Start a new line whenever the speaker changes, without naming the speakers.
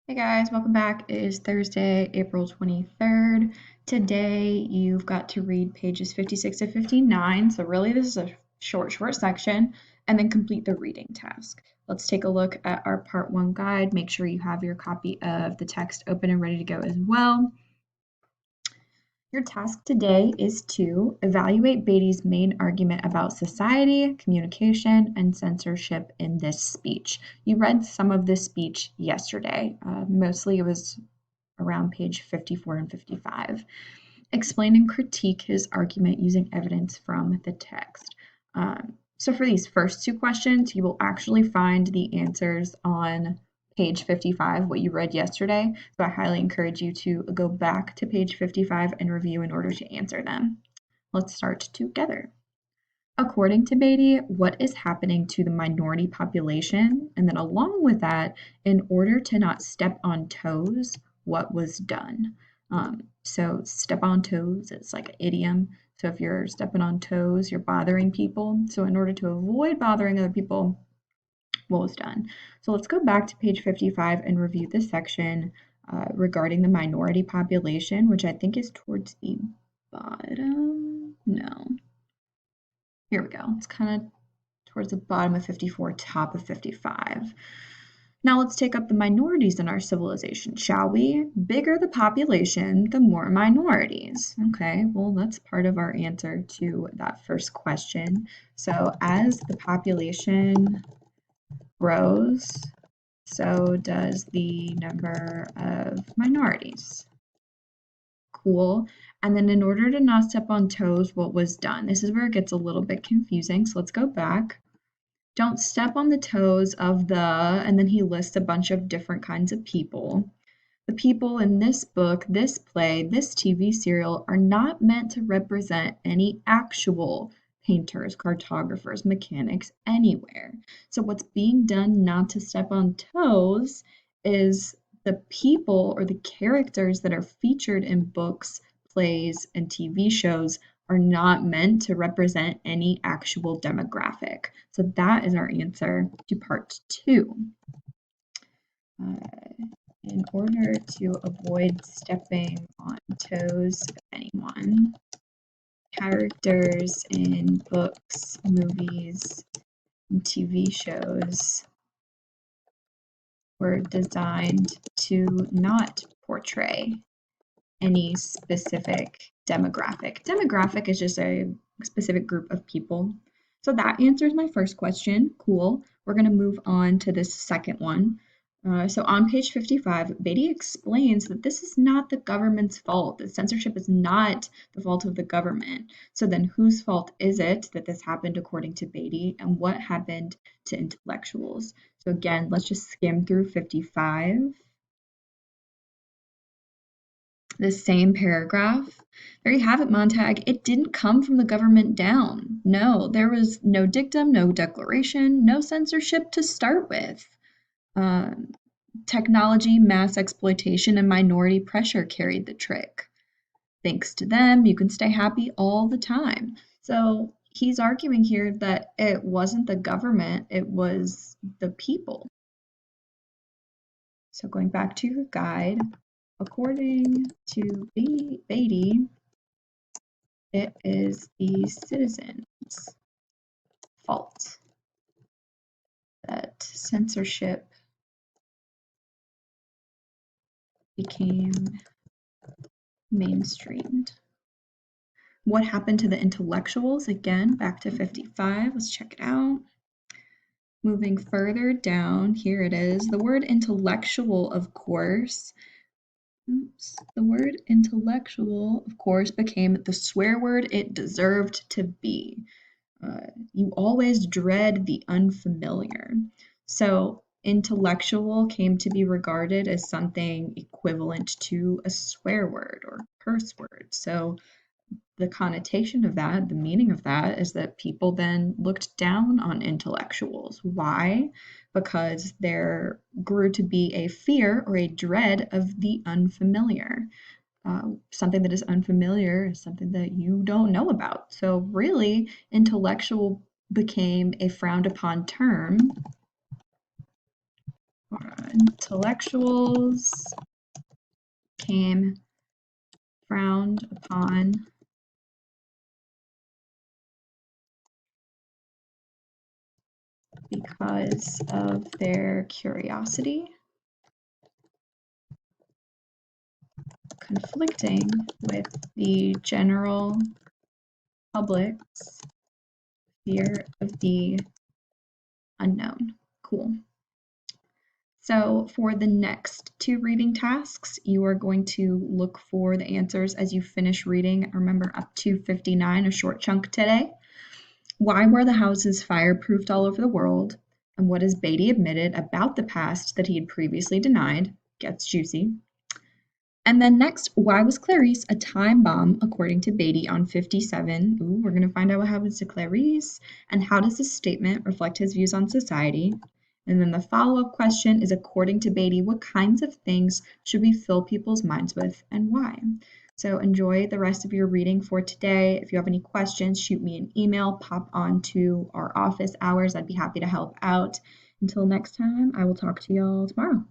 Hey guys, welcome back. It is Thursday, April 23rd. Today you've got to read pages 56 to 59. So really this is a short section and then complete the reading task. Let's take a look at our part one guide. Make sure you have your copy of the text open and ready to go as well. Your task today is to evaluate Beatty's main argument about society, communication, and censorship in this speech. You read some of this speech yesterday. Mostly it was around page 54 and 55. Explain and critique his argument using evidence from the text. So for these first two questions, you will actually find the answers on page 55, what you read yesterday. So I highly encourage you to go back to page 55 and review in order to answer them. Let's start together. According to Beatty, what is happening to the minority population? And then along with that, in order to not step on toes, what was done? So step on toes, it's like an idiom. So if you're stepping on toes, you're bothering people. So in order to avoid bothering other people, what was done? So let's go back to page 55 and review this section regarding the minority population, which I think is towards the bottom. No. Here we go. It's kind of towards the bottom of 54, top of 55. Now let's take up the minorities in our civilization, shall we? Bigger the population, the more minorities. Okay, well, that's part of our answer to that first question. So as the population grows, so does the number of minorities. Cool. And then in order to not step on toes, what was done? This is where it gets a little bit confusing. So let's go back. Don't step on the toes of the, and then he lists a bunch of different kinds of people. The people in this book, this play, this TV serial are not meant to represent any actual painters, cartographers, mechanics, anywhere. So what's being done not to step on toes is the people or the characters that are featured in books, plays, and TV shows are not meant to represent any actual demographic. So that is our answer to part two. In order to avoid stepping on toes of anyone, characters in books, movies, and TV shows were designed to not portray any specific demographic. Demographic is just a specific group of people. So that answers my first question. Cool. We're going to move on to this second one. So on page 55, Beatty explains that this is not the government's fault, that censorship is not the fault of the government. So then whose fault is it that this happened according to Beatty, and what happened to intellectuals? So again, let's just skim through 55. The same paragraph. There you have it, Montag. It didn't come from the government down. No, there was no dictum, no declaration, no censorship to start with. Technology, mass exploitation, and minority pressure carried the trick. Thanks to them, you can stay happy all the time. So he's arguing here that it wasn't the government, it was the people. So going back to your guide, according to Beatty, it is the citizens' fault that censorship became mainstreamed. What happened to the intellectuals? Again, back to 55. Let's check it out. Moving further down, here it is. The word intellectual, of course, the word intellectual, of course, became the swear word it deserved to be. You always dread the unfamiliar. So intellectual came to be regarded as something equivalent to a swear word or curse word. So the connotation of that, the meaning of that, is that people then looked down on intellectuals. Why? Because there grew to be a fear or a dread of the unfamiliar. Something that is unfamiliar is something that you don't know about. So really, intellectual became a frowned upon term intellectuals came frowned upon because of their curiosity, conflicting with the general public's fear of the unknown. Cool. So for the next two reading tasks, you are going to look for the answers as you finish reading. Remember, up to 59, a short chunk today. Why were the houses fireproofed all over the world? And what has Beatty admitted about the past that he had previously denied? Gets juicy. And then next, why was Clarice a time bomb according to Beatty on 57? Ooh, we're going to find out what happens to Clarice. And how does this statement reflect his views on society? And then the follow-up question is, according to Beatty, what kinds of things should we fill people's minds with and why? So enjoy the rest of your reading for today. If you have any questions, shoot me an email, pop on to our office hours. I'd be happy to help out. Until next time, I will talk to y'all tomorrow.